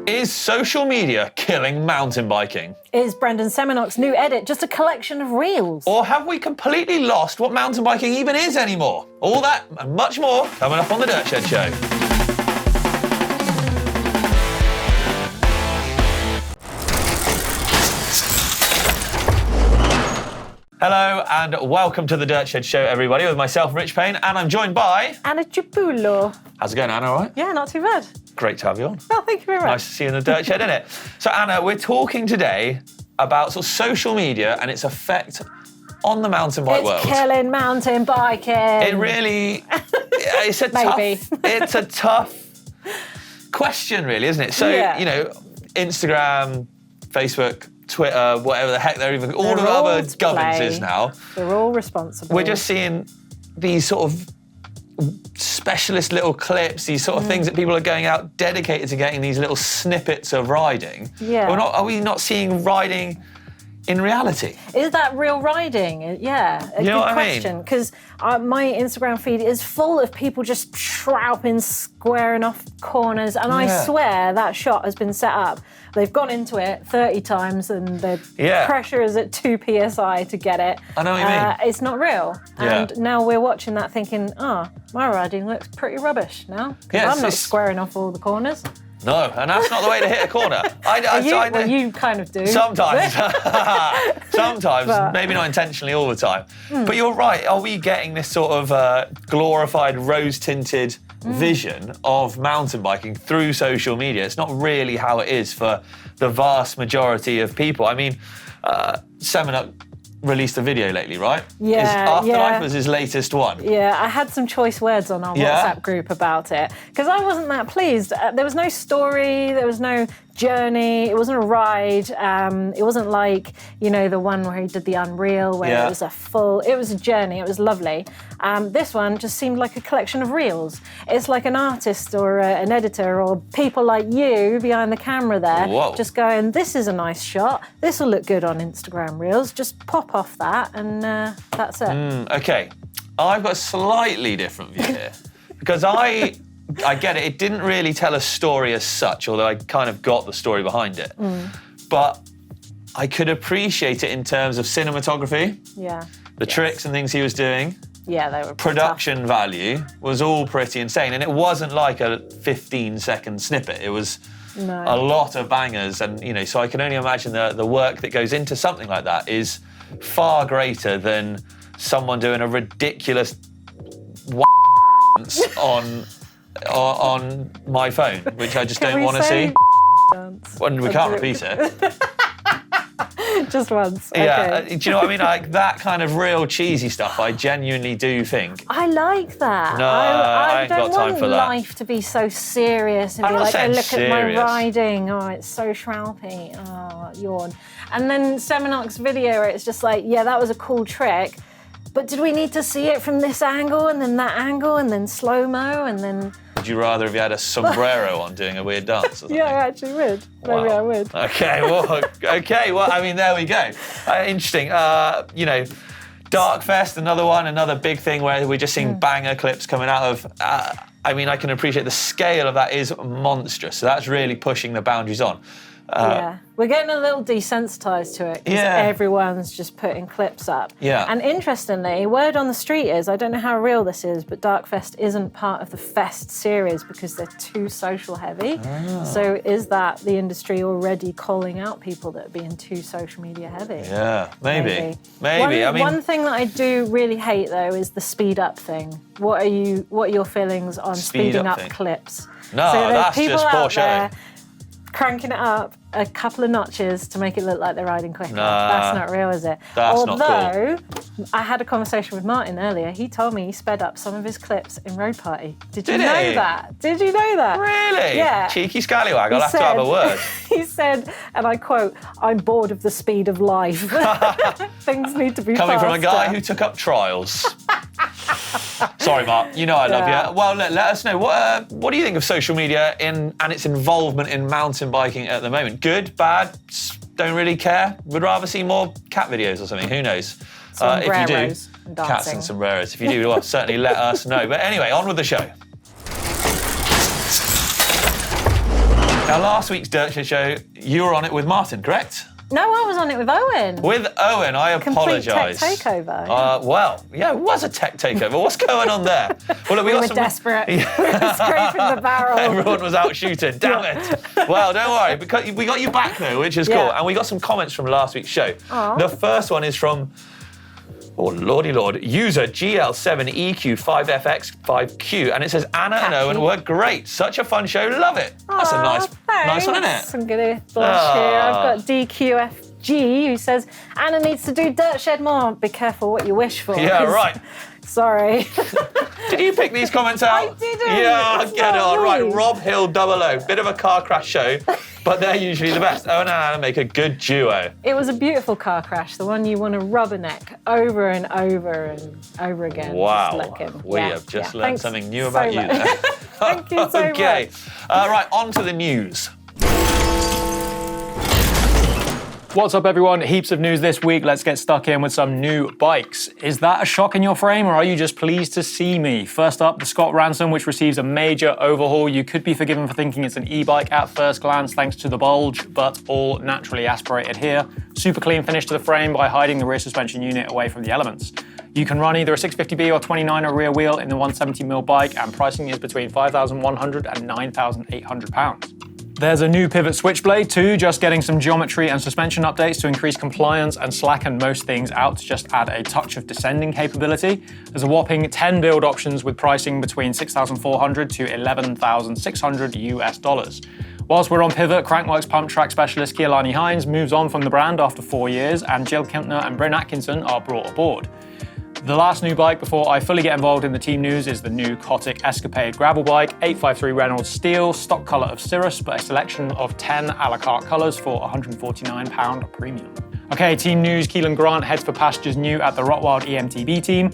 Is social media killing mountain biking? Is Brendan Semenuk's new edit just a collection of reels? Or have we completely lost what mountain biking even is anymore? All that and much more coming up on The Dirt Shed Show. Hello and welcome to The Dirt Shed Show, everybody, with myself, Rich Payne, and I'm joined by... Anna Chipulo. How's it going, Anna, all right? Yeah, not too bad. Great to have you on. Oh, thank you very much. Nice to see you in The Dirt Shed, innit? So, Anna, we're talking today about sort of social media and its effect on the mountain bike world. It's killing mountain biking. It really... it's a tough question, really, isn't it? So, you know, Instagram, Facebook, Twitter, whatever the heck they're even... all the other governances now. They're all responsible. We're just seeing these sort of specialist little clips, these sort of things that people are going out dedicated to getting these little snippets of riding. Yeah. Are we not seeing riding in reality? Is that real riding? Yeah, a good question. Because my Instagram feed is full of people just trouping, squaring off corners, and I swear that shot has been set up. They've gone into it 30 times and the pressure is at 2 psi to get it. I know what you mean. It's not real. And now we're watching that thinking, my riding looks pretty rubbish now. Because I'm not squaring off all the corners. No, and that's not the way to hit a corner. You kind of do. Sometimes. Sometimes, maybe not intentionally all the time. But you're right, are we getting this sort of glorified rose-tinted vision of mountain biking through social media? It's not really how it is for the vast majority of people. I mean, Semenuk released a video lately, right? Yeah, Afterlife was his latest one. Yeah, I had some choice words on our WhatsApp group about it because I wasn't that pleased. There was no story, there was no journey, it wasn't a ride. It wasn't like, you know, the one where he did the Unreal where it was a journey, it was lovely. This one just seemed like a collection of reels. It's like an artist or an editor or people like you behind the camera there just going, this is a nice shot, this will look good on Instagram Reels, just pop off that and that's it. Okay, I've got a slightly different view here because I get it, it didn't really tell a story as such, although I kind of got the story behind it. But I could appreciate it in terms of cinematography, the tricks and things he was doing. Yeah, they were production value was all pretty insane, and it wasn't like a 15-second snippet. It was a lot of bangers, and you know, so I can only imagine the work that goes into something like that is far greater than someone doing a ridiculous on my phone, which I just don't want to see. Well, we can't repeat it. Just once. Yeah, okay. Do you know what I mean? Like that kind of real cheesy stuff, I genuinely do think. I like that. No, I ain't got time for that. I don't want life to be so serious and be like, oh, look at my riding. Oh, it's so shroupy. Oh, yawn. And then Semenuk's video, it's just like, yeah, that was a cool trick. But did we need to see it from this angle and then that angle and then slow-mo and then... Would you rather if you had a sombrero on doing a weird dance or something? Yeah, I actually would. Maybe I would. Okay, well, I mean, there we go. Interesting. You know, Darkfest, another big thing where we're just seeing banger clips coming out of... I mean, I can appreciate the scale of that is monstrous. So that's really pushing the boundaries on. We're getting a little desensitised to it because everyone's just putting clips up. Yeah. And interestingly, word on the street is, I don't know how real this is, but Darkfest isn't part of the Fest series because they're too social heavy. Oh. So is that the industry already calling out people that are being too social media heavy? Yeah, maybe. One thing that I do really hate though is the speed up thing. What are your feelings on speeding up clips? No, so that's just poor showing. Cranking it up a couple of notches to make it look like they're riding quicker. Nah, that's not real, is it? That's not cool. I had a conversation with Martin earlier. He told me he sped up some of his clips in Road Party. Did you know that? Did you know that? Really? Yeah. Cheeky scallywag, I'll have to have a word. He said, and I quote, "I'm bored of the speed of life. Things need to be Coming faster." from a guy who took up trials. Sorry, Mark. You know I love you. Well, let us know. What do you think of social media and its involvement in mountain biking at the moment? Good, bad, don't really care? Would rather see more cat videos or something? Who knows? If you do, cats and sombreros. If you do, well, certainly let us know. But anyway, on with the show. Now, last week's Dirt Shed show, you were on it with Martin, correct? No, I was on it with Owen. With Owen, I apologise. Complete tech takeover. Well, yeah, it was a tech takeover. What's going on there? Well, look, we were desperate. We were scraping the barrel. Everyone was out shooting. Damn it. Well, don't worry, because we got you back though, which is cool. And we got some comments from last week's show. Aww. The first one is from, oh lordy lord, user GL7EQ5FX5Q, and it says Anna and Owen were great. Such a fun show. Love it. That's a nice one, isn't it? I'm gonna blush here. I've got DQFG who says Anna needs to do Dirt Shed more. Be careful what you wish for. Yeah, right. Sorry. Did you pick these comments out? I didn't. Yeah, It's get it not on. me. Right, Rob Hill 00. Bit of a car crash show, but they're usually the best. Owen and Anna make a good duo. It was a beautiful car crash, the one you want to rubberneck over and over and over again. Wow. Just like him. We have just learned Thanks something new so about you much. there. Thank you so Okay. much. Right, on to the news. What's up, everyone? Heaps of news this week. Let's get stuck in with some new bikes. Is that a shock in your frame, or are you just pleased to see me? First up, the Scott Ransom, which receives a major overhaul. You could be forgiven for thinking it's an e-bike at first glance thanks to the bulge, but all naturally aspirated here. Super clean finish to the frame by hiding the rear suspension unit away from the elements. You can run either a 650B or 29er rear wheel in the 170mm bike, and pricing is between £5,100 and £9,800. There's a new pivot switchblade too, just getting some geometry and suspension updates to increase compliance and slacken most things out to just add a touch of descending capability. There's a whopping 10 build options with pricing between $6,400 to $11,600 US. Whilst we're on pivot, Crankworx pump track specialist Kealani Hines moves on from the brand after 4 years, and Jill Kempner and Bryn Atkinson are brought aboard. The last new bike before I fully get involved in the team news is the new Kotick Escapade gravel bike, 853 Reynolds steel, stock colour of Cirrus, but a selection of 10 a la carte colours for £149 premium. Okay, team news, Keelan Grant heads for pastures new at the Rotwild EMTB team.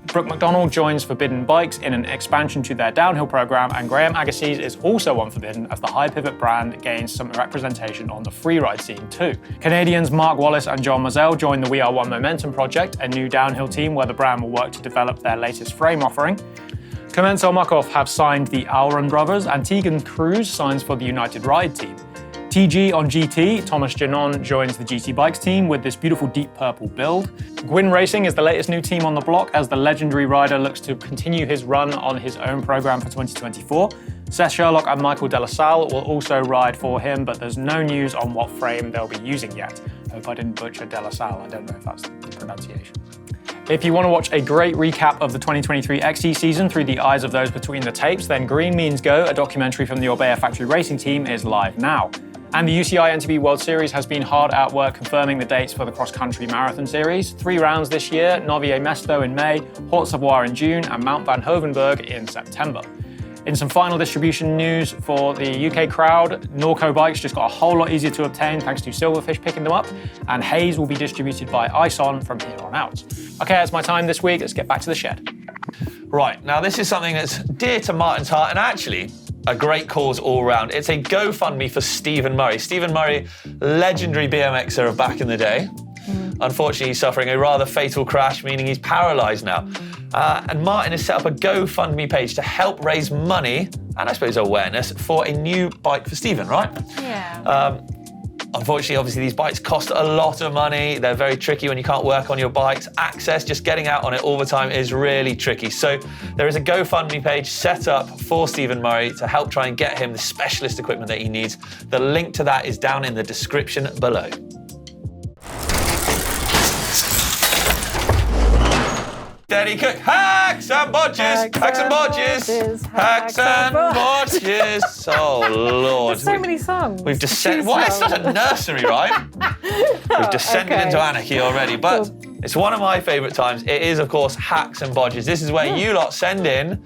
Brooke McDonald joins Forbidden Bikes in an expansion to their downhill program, and Graham Agassiz is also on Forbidden as the High Pivot brand gains some representation on the freeride scene too. Canadians Mark Wallace and John Mazel join the We Are One Momentum project, a new downhill team where the brand will work to develop their latest frame offering. Clement Solmakov have signed the Auron brothers, and Tegan Cruz signs for the United Ride team. TG on GT, Thomas Janon joins the GT Bikes team with this beautiful deep purple build. Gwyn Racing is the latest new team on the block as the legendary rider looks to continue his run on his own program for 2024. Seth Sherlock and Michael De La Salle will also ride for him, but there's no news on what frame they'll be using yet. Hope I didn't butcher De La Salle, I don't know if that's the pronunciation. If you want to watch a great recap of the 2023 XC season through the eyes of those between the tapes, then Green Means Go, a documentary from the Orbea Factory Racing team, is live now. And the UCI NTB World Series has been hard at work confirming the dates for the cross-country marathon series. 3 rounds this year, Novier-Mesto in May, Haute-Savoie in June, and Mount Van Hovenberg in September. In some final distribution news for the UK crowd, Norco bikes just got a whole lot easier to obtain thanks to Silverfish picking them up, and Hayes will be distributed by Ison from here on out. Okay, that's my time this week. Let's get back to the shed. Right, now this is something that's dear to Martin's heart, and actually a great cause all round. It's a GoFundMe for Stephen Murray. Stephen Murray, legendary BMXer of back in the day. Unfortunately, he's suffering a rather fatal crash, meaning he's paralysed now. And Martin has set up a GoFundMe page to help raise money, and I suppose awareness, for a new bike for Stephen, right? Yeah. Unfortunately, obviously, these bikes cost a lot of money. They're very tricky when you can't work on your bikes. Access, just getting out on it all the time is really tricky. So there is a GoFundMe page set up for Stephen Murray to help try and get him the specialist equipment that he needs. The link to that is down in the description below. Daddy Cook, hacks and bodges, hacks and bodges, hacks and bodges. Oh, Lord. There's so many songs. We've descended. What? It's not a nursery, right? We've descended into anarchy already, but it's one of my favourite times. It is, of course, hacks and bodges. This is where you lot send in,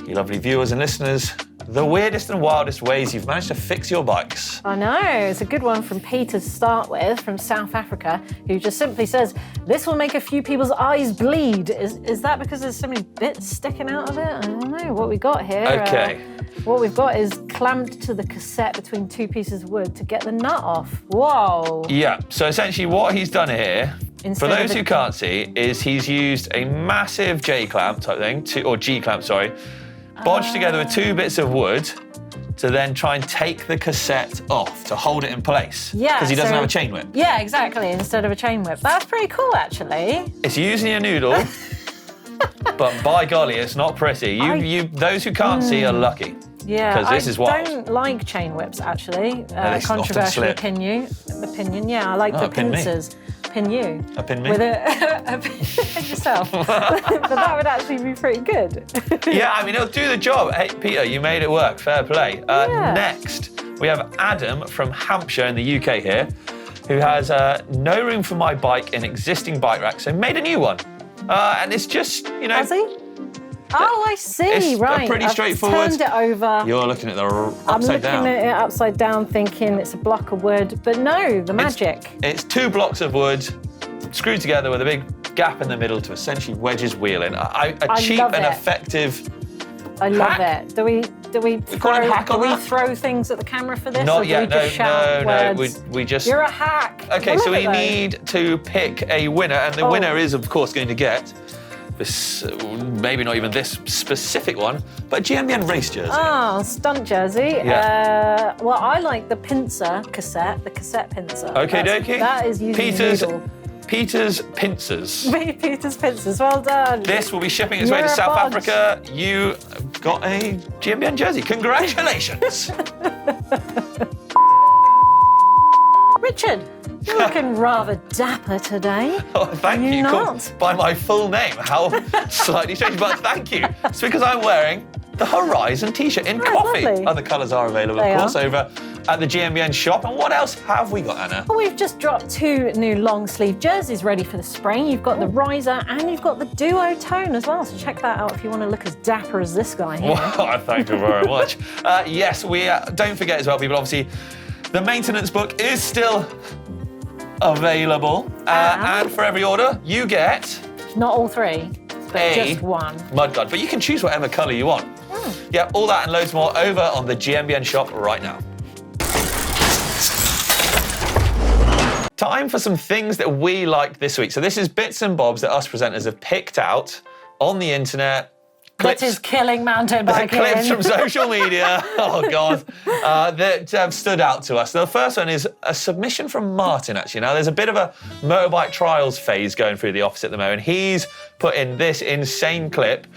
you lovely viewers and listeners, the weirdest and wildest ways you've managed to fix your bikes. I know, it's a good one from Peter to start with, from South Africa, who just simply says, this will make a few people's eyes bleed. Is that because there's so many bits sticking out of it? I don't know what we got here. Okay. What we've got is clamped to the cassette between 2 pieces of wood to get the nut off. Whoa. Yeah, so essentially what he's done here, for those who can't see, is he's used a massive J-clamp type thing, or G-clamp, sorry, bodged together with 2 bits of wood to then try and take the cassette off to hold it in place. Yeah. Because he doesn't have a chain whip. Yeah, exactly, instead of a chain whip. That's pretty cool, actually. It's using a noodle, but by golly, it's not pretty. Those who can't see are lucky. Yeah, because this is wild. I don't like chain whips, actually. they Controversial often slip. opinion. Yeah, I like the pin me. pincers. Pin you. A pin me? With a pin yourself. But that would actually be pretty good. Yeah, I mean, it'll do the job. Hey, Peter, you made it work. Fair play. Yeah. Next, we have Adam from Hampshire in the UK here, who has no room for my bike in existing bike rack, so made a new one. And it's just, Has he? Oh, I see. It's right. pretty straightforward. I've turned it over. You're looking at the I'm upside down. looking at it upside down, thinking it's a block of wood, but no, the magic. It's 2 blocks of wood screwed together with a big gap in the middle to essentially wedge his wheel in. A cheap love and it. effective. I love hack. it. Do we call it hack on do we that? throw things at the camera for this? or Not do yet. we just shout No. words? We just. You're a hack. Okay, I so love we it, though. need to pick a winner, and the winner is, of course, going to get this, maybe not even this specific one, but GMBN race jersey. Oh, stunt jersey. Yeah. Well, I like the pincer cassette, the cassette pincer. Okay, dokie. That is using noodle. Peter's pincers. Peter's pincers, well done. This will be shipping its way to You're a South Bodge. Africa. You got a GMBN jersey. Congratulations. Richard, you're looking rather dapper today. Oh, thank Are you you. not? Called by my full name. How slightly strange, but thank you. It's because I'm wearing the Horizon t-shirt in coffee. lovely. Other colours are available, They of course, are. over at the GMBN shop. And what else have we got, Anna? Well, we've just dropped 2 new long sleeve jerseys ready for the spring. You've got the riser and you've got the duo tone as well. So check that out if you want to look as dapper as this guy here. Wow, thank you very much. Yes, we don't forget as well, people, obviously, the maintenance book is still available. And for every order, you get Not all 3, but just 1. mudguard. But you can choose whatever colour you want. Yeah, all that and loads more over on the GMBN shop right now. Time for some things that we liked this week. So this is bits and bobs that us presenters have picked out on the internet. That is killing mountain biking. Clips from social media, oh God, that have stood out to us. The first one is a submission from Martin, actually. Now, there's a bit of a motorbike trials phase going through the office at the moment. He's put in this insane clip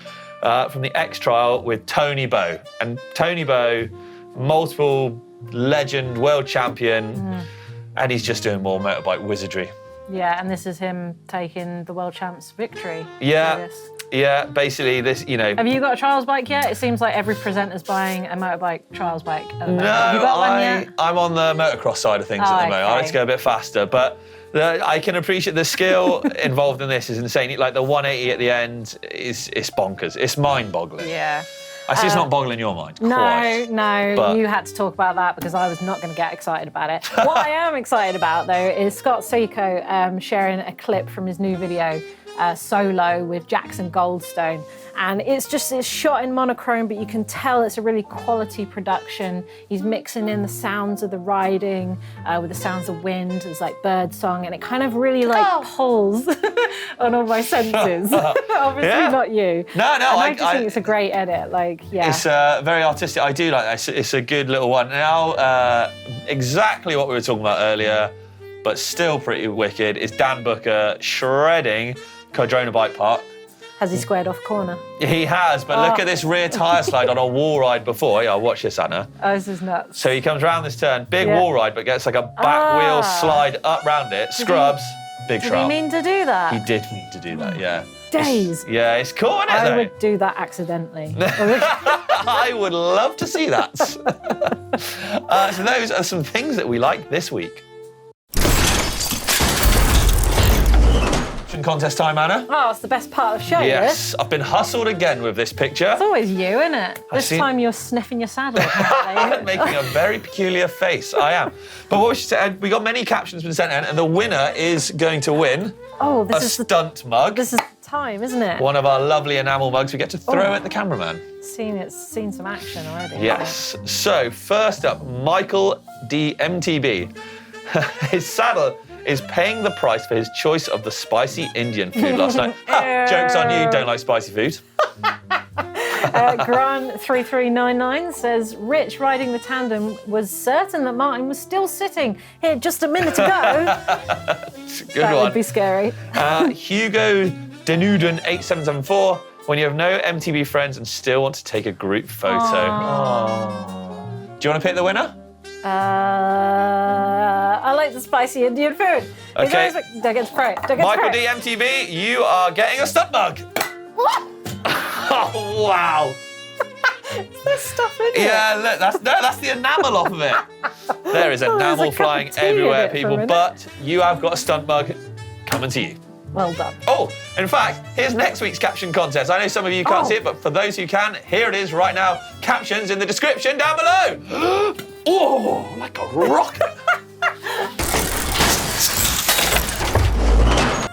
from the X trial with Tony Bow. And Tony Bow, multiple legend, world champion, and he's just doing more motorbike wizardry. Yeah, and this is him taking the world champs victory. Yeah. through this. Yeah, basically this, Have you got a trials bike yet? It seems like every presenter's buying a motorbike trials bike at the moment. No, Have you got one yet? I'm on the motocross side of things at the moment. I like to go a bit faster, but I can appreciate the skill involved in this is insane. Like the 180 at the end is bonkers. It's mind-boggling. Yeah. I see it's not boggling your mind. No, quite. But- you had to talk about that because I was not going to get excited about it. What I am excited about, though, is Scott Seiko sharing a clip from his new video, Solo, with Jackson Goldstone. And it's shot in monochrome, but you can tell it's a really quality production. He's mixing in the sounds of the riding with the sounds of wind. There's like bird song, and it kind of really pulls on all my senses. Obviously not you. No, And I just think it's a great edit. It's very artistic. I do like that. It's a good little one. Now, exactly what we were talking about earlier, but still pretty wicked, is Dan Booker shredding Codrona Bike Park. Has he squared off a corner? He has, but look at this rear tyre slide on a wall ride before. Yeah, watch this, Anna. Oh, this is nuts. So he comes round this turn, big wall ride, but gets like a back wheel slide up round it, scrubs, big Did shrub. he mean to do that? He did mean to do that, yeah. Days. It's cool, isn't it, I though? would do that accidentally. I would love to see that. So those are some things that we liked this week. Caption Contest time, Anna. Oh, it's the best part of the show, Yes, I've been hustled again with this picture. It's always you, isn't it? This seen- time you're sniffing your saddle, apparently. Making a very peculiar face, I am. But what we should say, we got many captions been sent in, and the winner is going to win Oh, a this is stunt mug. this is the time, isn't it? One of our lovely enamel mugs we get to throw at the cameraman. It's seen some action already. Yes. So first up, Michael DMTB. His saddle is paying the price for his choice of the spicy Indian food last night. Ha, joke's on you, don't like spicy food. Grant3399 says, Rich riding the tandem was certain that Martin was still sitting here just a minute ago. Good that one. would be scary. Hugo Denuden 8774. When you have no MTB friends and still want to take a group photo. Aww. Do you want to pick the winner? I like the spicy Indian food. Okay. Don't get spray. Michael D. MTB, you are getting a stunt mug. What? Oh, wow. There's stuff in it. Yeah, look, that's the enamel off of it. There is enamel flying everywhere, people, but you have got a stunt mug coming to you. Well done. Oh, in fact, here's next week's caption contest. I know some of you can't see it, but for those who can, here it is right now. Captions in the description down below. Oh, like a rocket.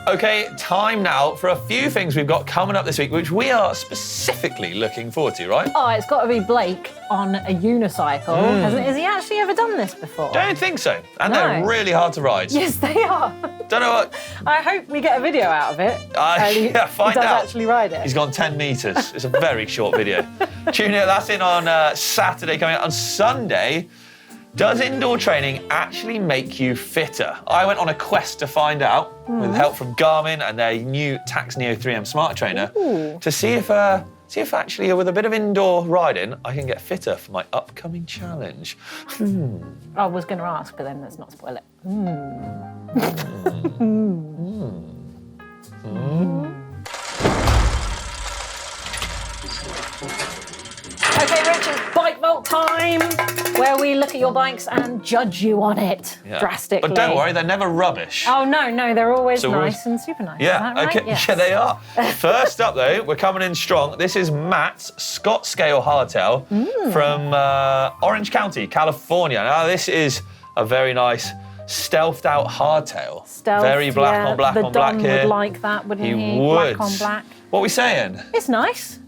Okay, time now for a few things we've got coming up this week, which we are specifically looking forward to, right? Oh, it's got to be Blake on a unicycle. Has he actually ever done this before? Don't think so. And they're really hard to ride. Yes, they are. Don't know what. I hope we get a video out of it. Yeah, find he does out. actually ride it. He's gone 10 metres. It's a very short video. Tune in, that's in on Saturday, coming out on Sunday. Does indoor training actually make you fitter? I went on a quest to find out, with help from Garmin and their new Tax Neo 3M Smart Trainer, to see if actually with a bit of indoor riding, I can get fitter for my upcoming challenge. I was going to ask, but then let's not spoil it. Okay, Rich, it's Bike Vault time, where we look at your bikes and judge you on it drastically. But don't worry, they're never rubbish. Oh, no, they're always nice and super nice. Yeah, Is that right? okay, Yes. yeah, they are. First up, though, we're coming in strong. This is Matt's Scott Scale Hardtail from Orange County, California. Now, this is a very nice stealthed out hardtail. Very black on black on black here. The Don would like that, wouldn't he? He would. Black on black. What are we saying? It's nice.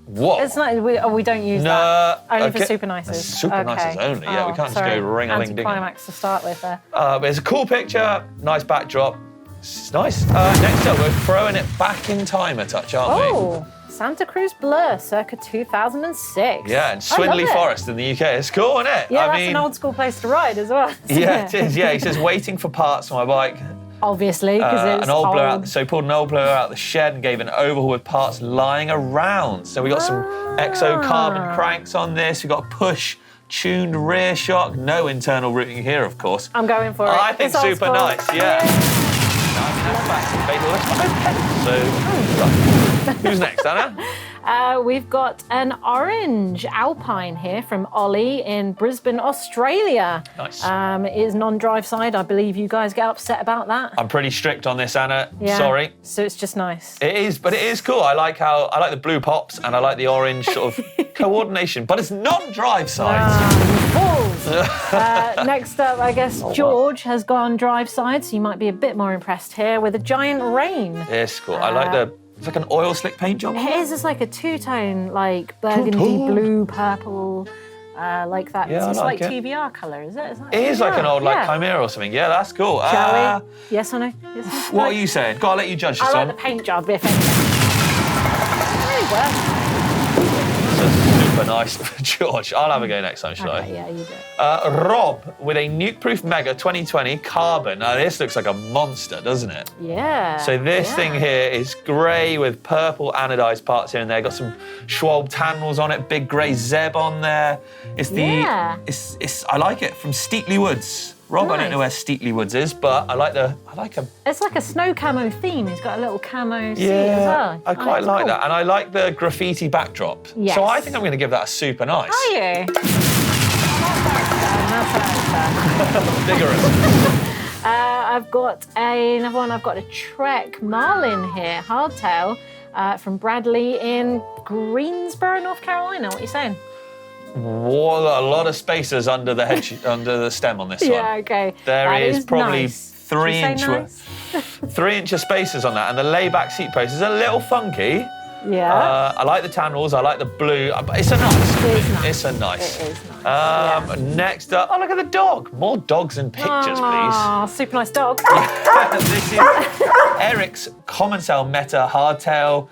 What? It's nice. We don't use that. Only for super nices. Super nices only. Yeah, we can't just go ring-a-ling-ding. Anticlimax to start with there. But it's a cool picture, nice backdrop. It's nice. Next up, we're throwing it back in time a touch, aren't we? Oh, Santa Cruz Blur, circa 2006. Yeah, and Swindley Forest in the UK. It's cool, isn't it? Yeah, that's an old school place to ride as well. Yeah, it is. Yeah, he says waiting for parts for my bike. Obviously, because it's an old old. blower. So he pulled an old blower out of the shed and gave an overhaul with parts lying around. So we got some exo carbon cranks on this. We got a push tuned rear shock. No internal routing here, of course. I'm going for it. I think it's super nice. Yeah. So, who's next, Anna? We've got an orange Alpine here from Ollie in Brisbane, Australia. Nice. It is non-drive side. I believe you guys get upset about that. I'm pretty strict on this, Anna. Yeah. Sorry. So it's just nice. It is, but it is cool. I like the blue pops and I like the orange sort of coordination, but it's non-drive side. Balls. Next up, I guess George has gone drive side, so you might be a bit more impressed here with a giant rain. It's cool. I like it's like an oil slick paint job. It is. It's like a two-tone, like burgundy, blue, purple, like that. Yeah, it's I like like TVR colour, is it? It is like an old Chimera or something. Yeah, that's cool. Shall we? Yes or no? Yes, what are you saying? Go on, I'll let you judge this I one. like the paint job, if anything. Very well. Super nice for George. I'll have a go next time, shall I? Yeah, you do. Rob with a nuke-proof Mega 2020 carbon. Now this looks like a monster, doesn't it? Yeah. So this thing here is grey with purple anodized parts here and there. Got some Schwalbe tanwals on it. Big grey Zeb on there. It's I like it, from Steetley Woods. Rob, nice. I don't know where Steetley Woods is, but I like a. It's like a snow camo theme. He's got a little camo seat as well. I quite like that, and I like the graffiti backdrop. Yes. So I think I'm going to give that a super nice. Are you? Vigorous. I've got another one. I've got a Trek Marlin here, hardtail, from Bradley in Greensboro, North Carolina. What are you saying? Whoa, a lot of spacers under the under the stem on this one. Yeah, okay. There is probably nice. 3 inch 3 inch of spacers on that, and the layback seat post is a little funky, Yeah. I like the tan walls. I like the blue. But it's a nice. It is nice. It's a nice. It is nice. Next up, oh, look at the dog. More dogs and pictures, Ah, super nice dog. please. This is Eric's Common Cell Meta Hardtail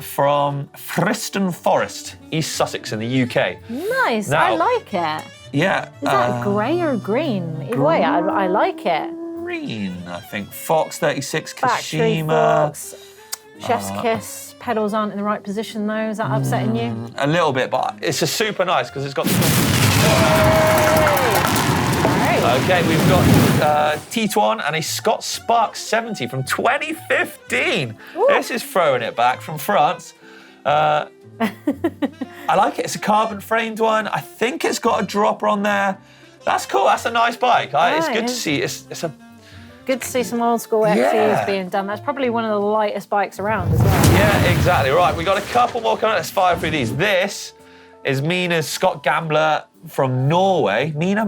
from Friston Forest, East Sussex in the UK. Nice. Now- I like it. Yeah. Is that grey or green? Either way, I like it. Green, I think. Fox 36 Factory Kashima. Fox, Chef's Kiss. Pedals aren't in the right position though. Is that upsetting you? A little bit, but it's just super nice because it's got. Okay, we've got Tituan and a Scott Spark 70 from 2015. Ooh. This is throwing it back from France. I like it. It's a carbon framed one. I think it's got a dropper on there. That's cool. That's a nice bike. It's good to see. It's a. Good to see some old school XCs being done. That's probably one of the lightest bikes around as well. Yeah, exactly. Right, we got a couple more coming. Let's fire through these. This is Mina's Scott Gambler from Norway. Mina?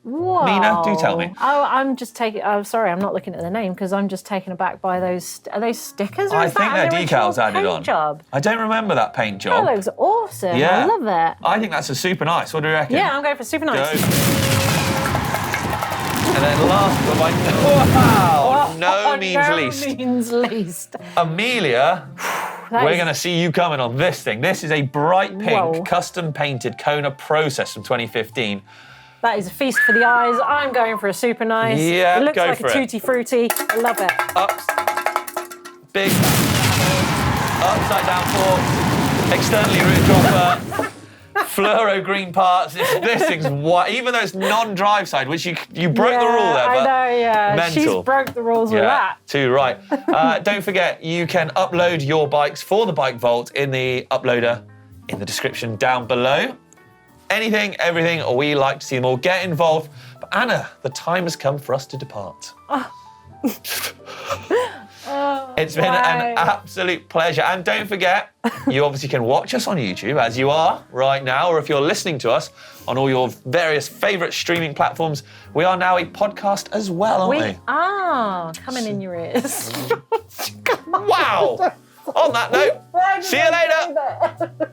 Whoa. Mina, do tell me. Oh, I'm just taking. Oh, sorry, I'm not looking at the name because I'm just taken aback by those. Are those stickers? Or I is think that they're an original decals added paint on. Job? I don't remember that paint job. That looks awesome. Yeah. I love it. I think that's a super nice. What do you reckon? Yeah, I'm going for super nice. Go. And then last but by no means least, Amelia, we're going to see you coming on this thing. This is a bright pink, custom painted Kona Process from 2015. That is a feast for the eyes. I'm going for a super nice. Yeah, it looks go like for a it. tutti frutti. I love it. Ups, big, upside down forks, externally routed dropper. Fluoro green parts. This thing's white, even though it's non-drive side, which you broke the rule there. I But know, yeah. mental. She's broke the rules with that. Too right. Don't forget, you can upload your bikes for the Bike Vault in the uploader in the description down below. Anything, everything, or we like to see them all. Get involved. But Anna, the time has come for us to depart. It's been an absolute pleasure. And don't forget, you obviously can watch us on YouTube as you are right now, or if you're listening to us on all your various favourite streaming platforms, we are now a podcast as well, aren't we? We are coming in your ears. Wow! On that note, see you later.